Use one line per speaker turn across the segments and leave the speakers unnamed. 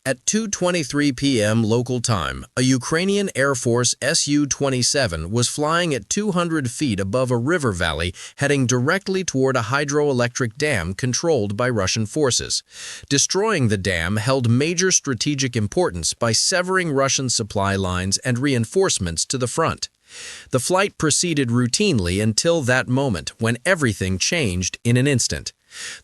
At 2:23 p.m. local time, a Ukrainian Air Force Su-27 was flying at 200 feet above a river valley heading directly toward a hydroelectric dam controlled by Russian forces. Destroying the dam held major strategic importance by severing Russian supply lines and reinforcements to the front. The flight proceeded routinely until that moment when everything changed in an instant.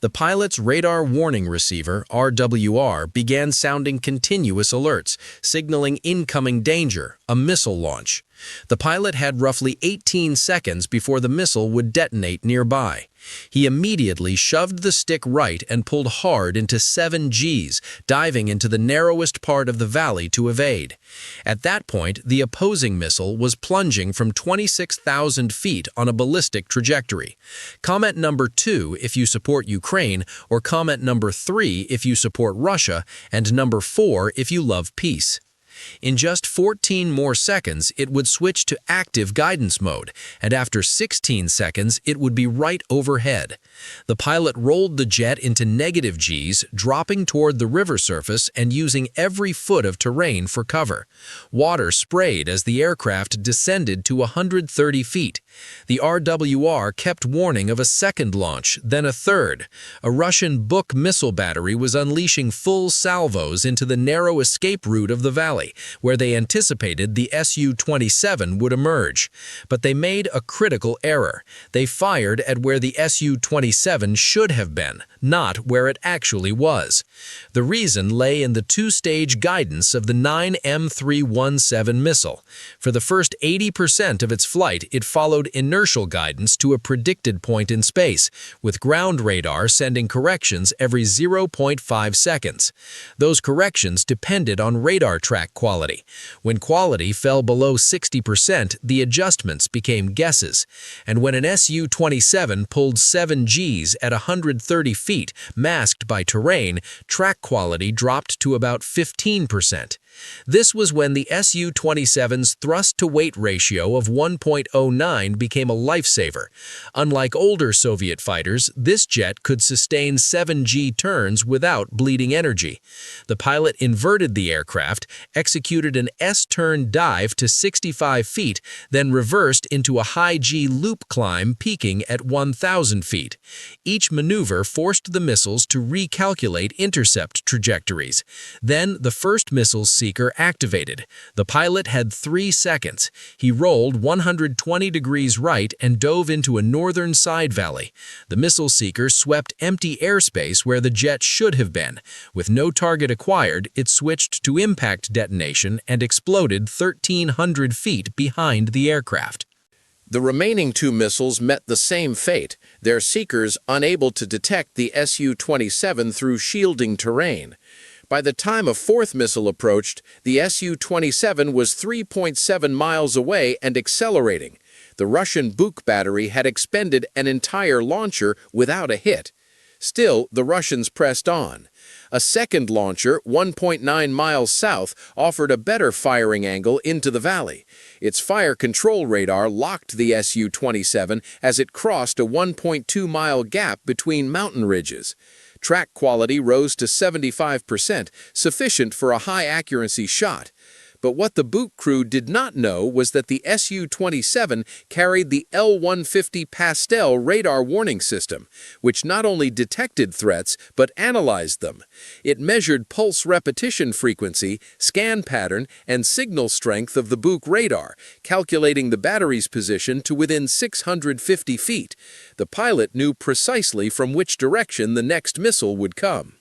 The pilot's radar warning receiver, RWR, began sounding continuous alerts, signaling incoming danger, a missile launch. The pilot had roughly 18 seconds before the missile would detonate nearby. He immediately shoved the stick right and pulled hard into 7 Gs, diving into the narrowest part of the valley to evade. At that point, the opposing missile was plunging from 26,000 feet on a ballistic trajectory. Comment number 2 if you support Ukraine, or comment number 3 if you support Russia, and number 4 if you love peace. In just 14 more seconds, it would switch to active guidance mode, and after 16 seconds, it would be right overhead. The pilot rolled the jet into negative Gs, dropping toward the river surface and using every foot of terrain for cover. Water sprayed as the aircraft descended to 130 feet. The RWR kept warning of a second launch, then a third. A Russian Buk missile battery was unleashing full salvos into the narrow escape route of the valley, where they anticipated the Su-27 would emerge. But they made a critical error. They fired at where the Su-27 should have been, not where it actually was. The reason lay in the two-stage guidance of the 9M317 missile. For the first 80% of its flight, it followed inertial guidance to a predicted point in space, with ground radar sending corrections every 0.5 seconds. Those corrections depended on radar track quality. When quality fell below 60%, the adjustments became guesses. And when an Su-27 pulled 7 Gs at 130 feet, masked by terrain, track quality dropped to about 15%. This was when the Su-27's thrust-to-weight ratio of 1.09 became a lifesaver. Unlike older Soviet fighters, this jet could sustain 7G turns without bleeding energy. The pilot inverted the aircraft, executed an S-turn dive to 65 feet, then reversed into a high-G loop climb peaking at 1,000 feet. Each maneuver forced the missiles to recalculate intercept trajectories. Then the first missile's seeker activated. The pilot had 3 seconds. He rolled 120 degrees right and dove into a northern side valley. The missile seeker swept empty airspace where the jet should have been. With no target acquired, it switched to impact detonation and exploded 1,300 feet behind the aircraft. The remaining 2 missiles met the same fate, their seekers unable to detect the Su-27 through shielding terrain. By the time a 4th missile approached, the Su-27 was 3.7 miles away and accelerating. The Russian Buk battery had expended an entire launcher without a hit. Still, the Russians pressed on. A second launcher, 1.9 miles south, offered a better firing angle into the valley. Its fire control radar locked the Su-27 as it crossed a 1.2-mile gap between mountain ridges. Track quality rose to 75%, sufficient for a high-accuracy shot. But what the Buk crew did not know was that the Su-27 carried the L-150 Pastel radar warning system, which not only detected threats but analyzed them. It measured pulse repetition frequency, scan pattern, and signal strength of the Buk radar, calculating the battery's position to within 650 feet. The pilot knew precisely from which direction the next missile would come.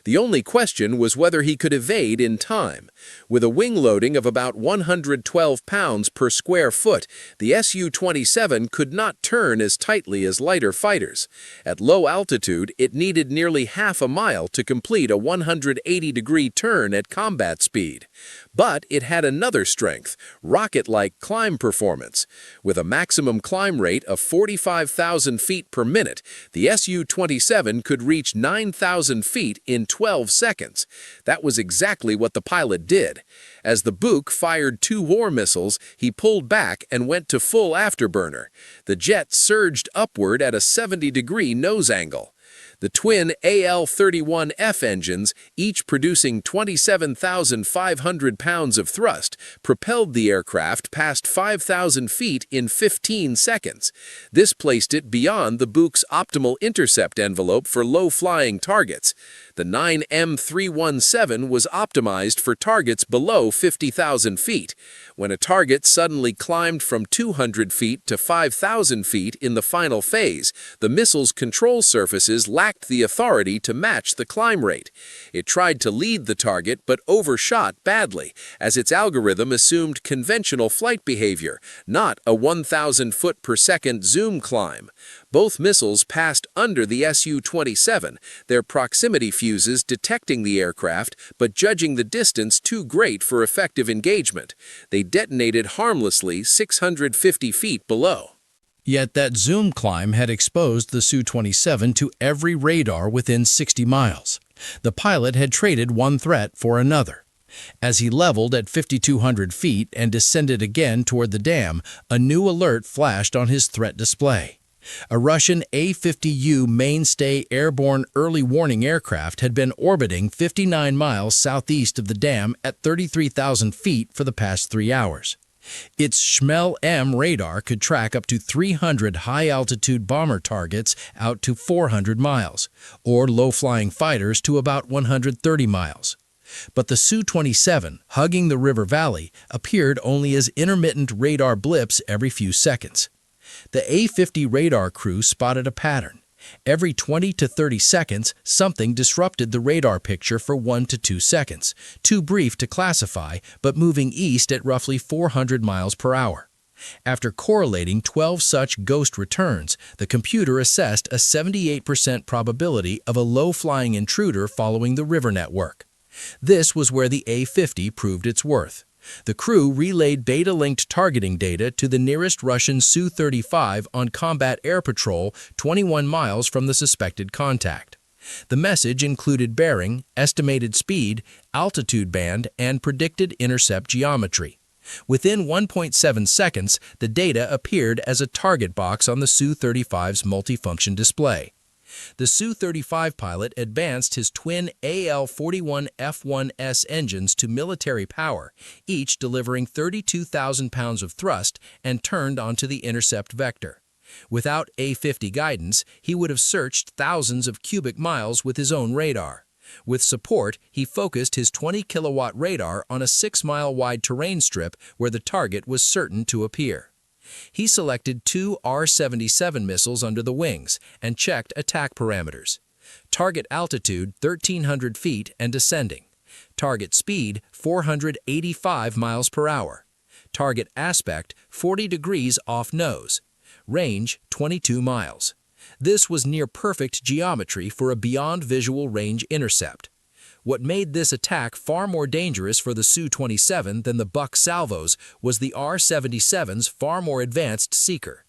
The only question was whether he could evade in time. With a wing loading of about 112 pounds per square foot, the Su-27 could not turn as tightly as lighter fighters. At low altitude, it needed nearly half a mile to complete a 180-degree turn at combat speed. But it had another strength, rocket-like climb performance. With a maximum climb rate of 45,000 feet per minute, the Su-27 could reach 9,000 feet in 12 seconds. That was exactly what the pilot did. As the Buk fired 2 war missiles, he pulled back and went to full afterburner. The jet surged upward at a 70-degree nose angle.
The twin AL-31F engines, each producing 27,500 pounds of thrust, propelled the aircraft past 5,000 feet in 15 seconds. This placed it beyond the Buk's optimal intercept envelope for low-flying targets. The 9M317 was optimized for targets below 50,000 feet. When a target suddenly climbed from 200 feet to 5,000 feet in the final phase, the missile's control surfaces lacked the authority to match the climb rate. It tried to lead the target but overshot badly, as its algorithm assumed conventional flight behavior, not a 1,000 foot per second zoom climb. Both missiles passed under the Su-27, their proximity fuses detecting the aircraft but judging the distance too great for effective engagement. They detonated harmlessly 650 feet below.
Yet that zoom climb had exposed the Su-27 to every radar within 60 miles. The pilot had traded one threat for another. As he leveled at 5,200 feet and descended again toward the dam, a new alert flashed on his threat display. A Russian A-50U mainstay airborne early warning aircraft had been orbiting 59 miles southeast of the dam at 33,000 feet for the past 3 hours. Its Shmel-M radar could track up to 300 high-altitude bomber targets out to 400 miles, or low-flying fighters to about 130 miles. But the Su-27, hugging the river valley, appeared only as intermittent radar blips every few seconds. The A-50 radar crew spotted a pattern. Every 20 to 30 seconds, something disrupted the radar picture for 1 to 2 seconds, too brief to classify, but moving east at roughly 400 miles per hour. After correlating 12 such ghost returns, the computer assessed a 78% probability of a low-flying intruder following the river network. This was where the A-50 proved its worth. The crew relayed beta-linked targeting data to the nearest Russian Su-35 on combat air patrol 21 miles from the suspected contact. The message included bearing, estimated speed, altitude band, and predicted intercept geometry. Within 1.7 seconds, the data appeared as a target box on the Su-35's multifunction display. The Su-35 pilot advanced his twin AL-41F1S engines to military power, each delivering 32,000 pounds of thrust, and turned onto the intercept vector. Without A-50 guidance, he would have searched thousands of cubic miles with his own radar. With support, he focused his 20-kilowatt radar on a 6-mile-wide terrain strip where the target was certain to appear. He selected 2 R-77 missiles under the wings and checked attack parameters. Target altitude 1,300 feet and descending. Target speed 485 miles per hour. Target aspect 40 degrees off nose. Range 22 miles. This was near-perfect geometry for a beyond visual range intercept. What made this attack far more dangerous for the Su-27 than the Buk salvos was the R-77's far more advanced seeker.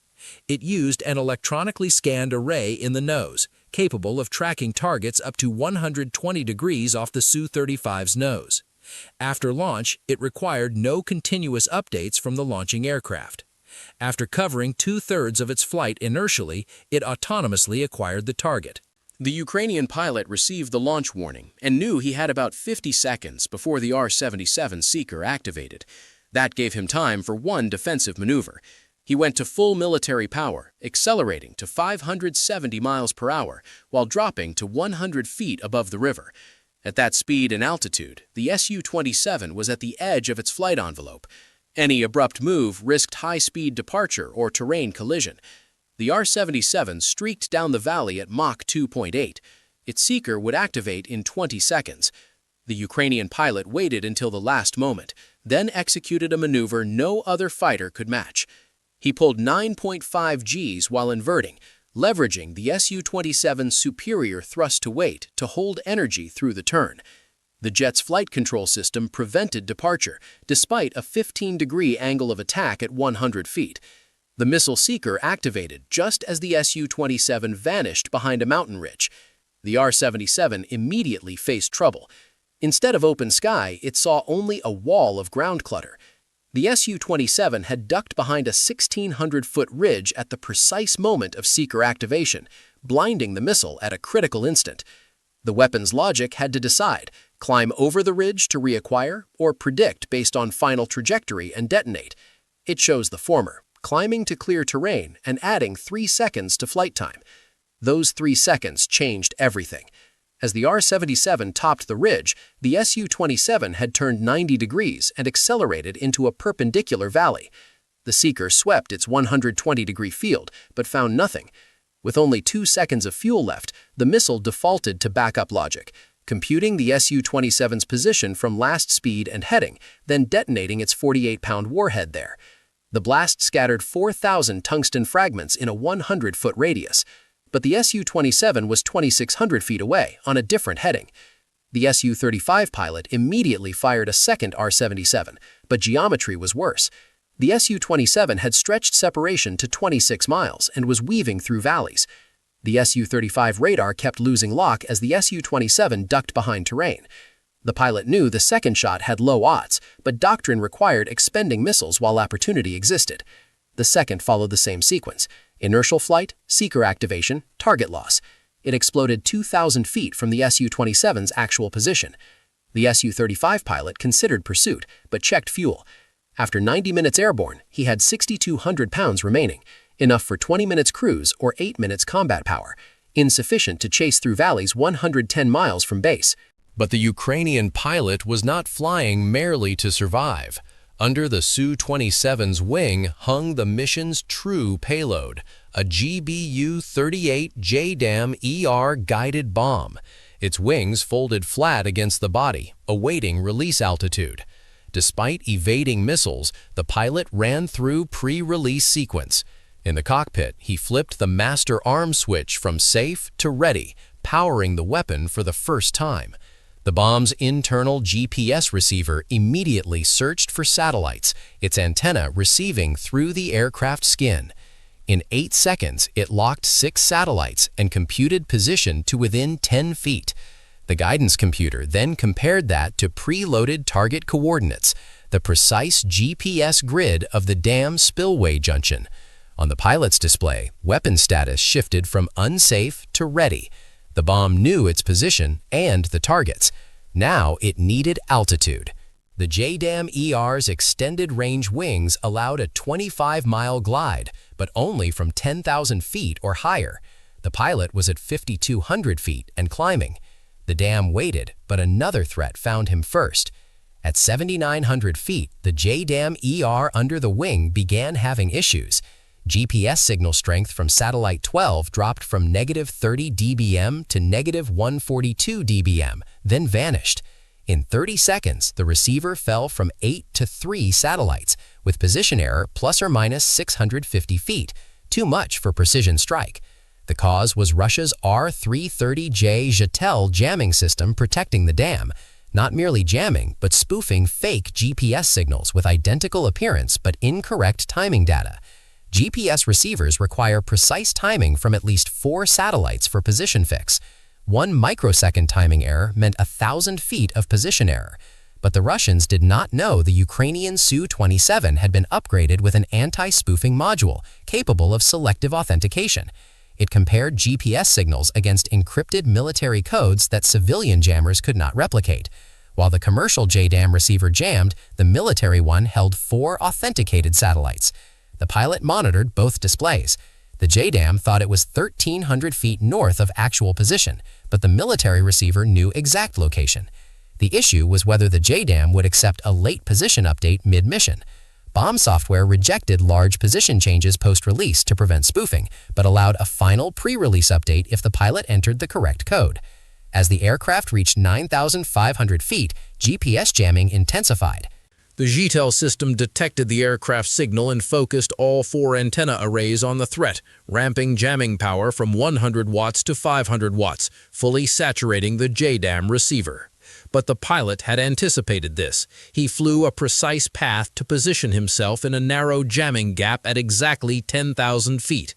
It used an electronically scanned array in the nose, capable of tracking targets up to 120 degrees off the Su-35's nose. After launch, it required no continuous updates from the launching aircraft. After covering 2/3 of its flight inertially, it autonomously acquired the target.
The Ukrainian pilot received the launch warning and knew he had about 50 seconds before the R-77 seeker activated. That gave him time for one defensive maneuver. He went to full military power, accelerating to 570 miles per hour while dropping to 100 feet above the river. At that speed and altitude, the Su-27 was at the edge of its flight envelope. Any abrupt move risked high-speed departure or terrain collision. The R-77 streaked down the valley at Mach 2.8. Its seeker would activate in 20 seconds. The Ukrainian pilot waited until the last moment, then executed a maneuver no other fighter could match. He pulled 9.5 Gs while inverting, leveraging the Su-27's superior thrust-to-weight to hold energy through the turn. The jet's flight control system prevented departure, despite a 15-degree angle of attack at 100 feet. The missile seeker activated just as the Su-27 vanished behind a mountain ridge. The R-77 immediately faced trouble. Instead of open sky, it saw only a wall of ground clutter. The Su-27 had ducked behind a 1,600-foot ridge at the precise moment of seeker activation, blinding the missile at a critical instant. The weapon's logic had to decide, climb over the ridge to reacquire or predict based on final trajectory and detonate. It chose the former, climbing to clear terrain and adding 3 seconds to flight time. Those 3 seconds changed everything. As the R-77 topped the ridge, the Su-27 had turned 90 degrees and accelerated into a perpendicular valley. The seeker swept its 120-degree field, but found nothing. With only 2 seconds of fuel left, the missile defaulted to backup logic, computing the Su-27's position from last speed and heading, then detonating its 48-pound warhead there. The blast scattered 4,000 tungsten fragments in a 100-foot radius. But the Su-27 was 2,600 feet away on a different heading. The Su-35 pilot immediately fired a second R-77, but geometry was worse. The Su-27 had stretched separation to 26 miles and was weaving through valleys. The Su-35 radar kept losing lock as the Su-27 ducked behind terrain. The pilot knew the second shot had low odds, but doctrine required expending missiles while opportunity existed. The second followed the same sequence: inertial flight, seeker activation, target loss. It exploded 2,000 feet from the Su-27's actual position. The Su-35 pilot considered pursuit, but checked fuel. After 90 minutes airborne, he had 6,200 pounds remaining, enough for 20 minutes cruise or 8 minutes combat power, insufficient to chase through valleys 110 miles from base.
But the Ukrainian pilot was not flying merely to survive. Under the Su-27's wing hung the mission's true payload, a GBU-38 JDAM-ER guided bomb. Its wings folded flat against the body, awaiting release altitude. Despite evading missiles, the pilot ran through pre-release sequence. In the cockpit, he flipped the master arm switch from safe to ready, powering the weapon for the first time. The bomb's internal GPS receiver immediately searched for satellites, its antenna receiving through the aircraft skin. In 8 seconds, it locked 6 satellites and computed position to within 10 feet. The guidance computer then compared that to preloaded target coordinates, the precise GPS grid of the dam spillway junction. On the pilot's display, weapon status shifted from unsafe to ready. The bomb knew its position and the targets. Now it needed altitude. The JDAM-ER's extended range wings allowed a 25-mile glide, but only from 10,000 feet or higher. The pilot was at 5,200 feet and climbing. The dam waited, but another threat found him first. At 7,900 feet, the JDAM-ER under the wing began having issues. GPS signal strength from satellite 12 dropped from -30 dBm to -142 dBm, then vanished. In 30 seconds, the receiver fell from 8 to 3 satellites, with position error plus or minus 650 feet, too much for precision strike. The cause was Russia's R-330J Zhetel jamming system protecting the dam, not merely jamming, but spoofing fake GPS signals with identical appearance but incorrect timing data. GPS receivers require precise timing from at least 4 satellites for position fix. 1 microsecond timing error meant 1,000 feet of position error. But the Russians did not know the Ukrainian Su-27 had been upgraded with an anti-spoofing module capable of selective authentication. It compared GPS signals against encrypted military codes that civilian jammers could not replicate. While the commercial JDAM receiver jammed, the military one held 4 authenticated satellites. The pilot monitored both displays. The JDAM thought it was 1,300 feet north of actual position, but the military receiver knew exact location. The issue was whether the JDAM would accept a late position update mid-mission. Bomb software rejected large position changes post-release to prevent spoofing, but allowed a final pre-release update if the pilot entered the correct code. As the aircraft reached 9,500 feet, GPS jamming intensified. The Zhetel system detected the aircraft signal and focused all 4 antenna arrays on the threat, ramping jamming power from 100 watts to 500 watts, fully saturating the JDAM receiver. But the pilot had anticipated this. He flew a precise path to position himself in a narrow jamming gap at exactly 10,000 feet.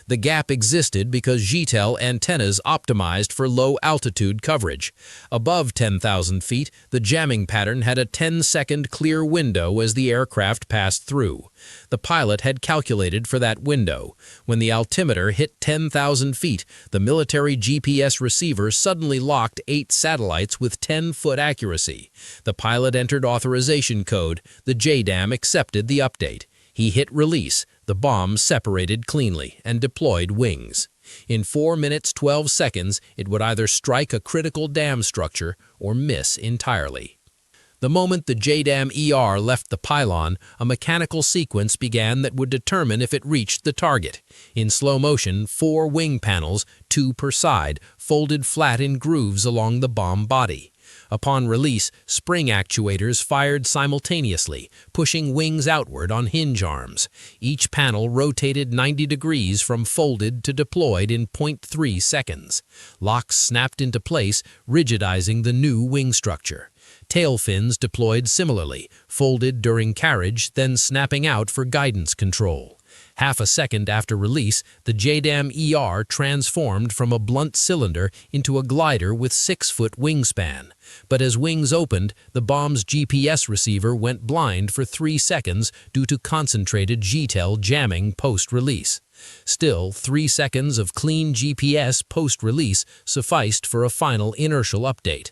The gap existed because JTEL antennas optimized for low-altitude coverage. Above 10,000 feet, the jamming pattern had a 10-second clear window as the aircraft passed through. The pilot had calculated for that window. When the altimeter hit 10,000 feet, the military GPS receiver suddenly locked 8 satellites with 10-foot accuracy. The pilot entered authorization code. The JDAM accepted the update. He hit release. The bomb separated cleanly and deployed wings. In 4 minutes 12 seconds, it would either strike a critical dam structure or miss entirely. The moment the JDAM-ER left the pylon, a mechanical sequence began that would determine if it reached the target. In slow motion, 4 wing panels, 2 per side, folded flat in grooves along the bomb body. Upon release, spring actuators fired simultaneously, pushing wings outward on hinge arms. Each panel rotated 90 degrees from folded to deployed in 0.3 seconds. Locks snapped into place, rigidizing the new wing structure. Tail fins deployed similarly, folded during carriage, then snapping out for guidance control. Half a second after release, the JDAM-ER transformed from a blunt cylinder into a glider with 6-foot wingspan. But as wings opened, the bomb's GPS receiver went blind for 3 seconds due to concentrated JTEL jamming post-release. Still, 3 seconds of clean GPS post-release sufficed for a final inertial update.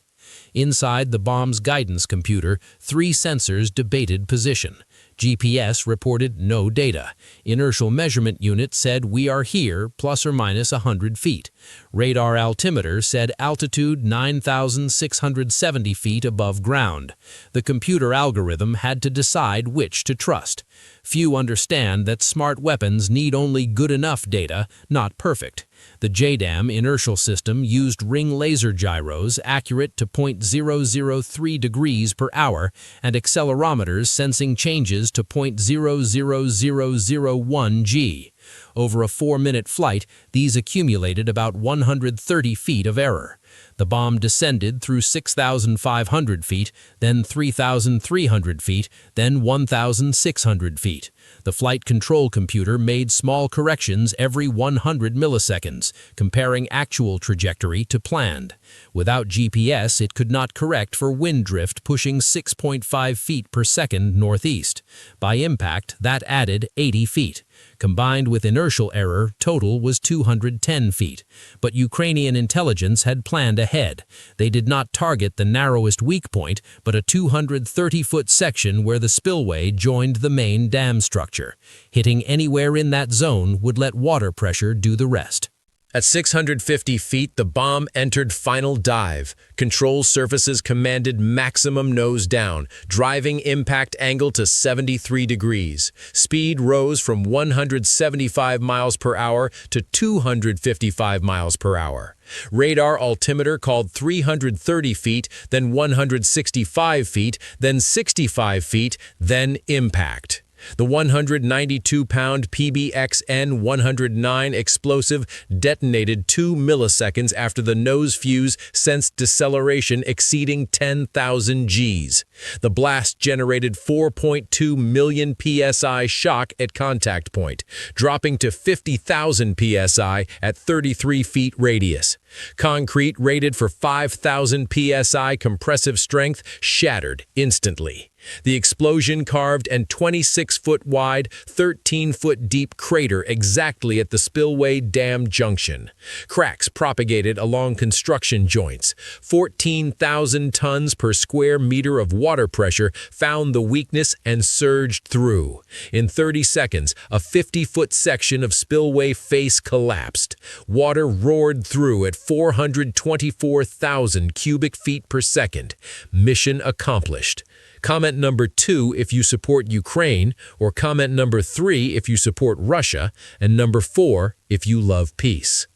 Inside the bomb's guidance computer, 3 sensors debated position. GPS reported no data. Inertial measurement unit said we are here, plus or minus 100 feet. Radar altimeter said altitude 9,670 feet above ground. The computer algorithm had to decide which to trust. Few understand that smart weapons need only good enough data, not perfect. The JDAM inertial system used ring laser gyros accurate to 0.003 degrees per hour and accelerometers sensing changes to 0.00001 g. Over a 4-minute flight, these accumulated about 130 feet of error. The bomb descended through 6,500 feet, then 3,300 feet, then 1,600 feet. The flight control computer made small corrections every 100 milliseconds, comparing actual trajectory to planned. Without GPS, it could not correct for wind drift pushing 6.5 feet per second northeast. By impact, that added 80 feet. Combined with inertial error, total was 210 feet. But Ukrainian intelligence had planned ahead. They did not target the narrowest weak point, but a 230-foot section where the spillway joined the main dam structure. Hitting anywhere in that zone would let water pressure do the rest.
At 650 feet, the bomb entered final dive. Control surfaces commanded maximum nose down, driving impact angle to 73 degrees. Speed rose from 175 miles per hour to 255 miles per hour. Radar altimeter called 330 feet, then 165 feet, then 65 feet, then impact. The 192-pound PBXN-109 explosive detonated 2 milliseconds after the nose fuse sensed deceleration exceeding 10,000 Gs. The blast generated 4.2 million psi shock at contact point, dropping to 50,000 psi at 33 feet radius. Concrete rated for 5,000 psi compressive strength shattered instantly. The explosion carved an 26-foot wide, 13-foot deep crater exactly at the spillway dam junction. Cracks propagated along construction joints. 14,000 tons per square meter of water pressure found the weakness and surged through. In 30 seconds, a 50-foot section of spillway face collapsed. Water roared through at 424,000 cubic feet per second. Mission accomplished. Comment number 2 if you support Ukraine, or comment number 3 if you support Russia, and number 4 if you love peace.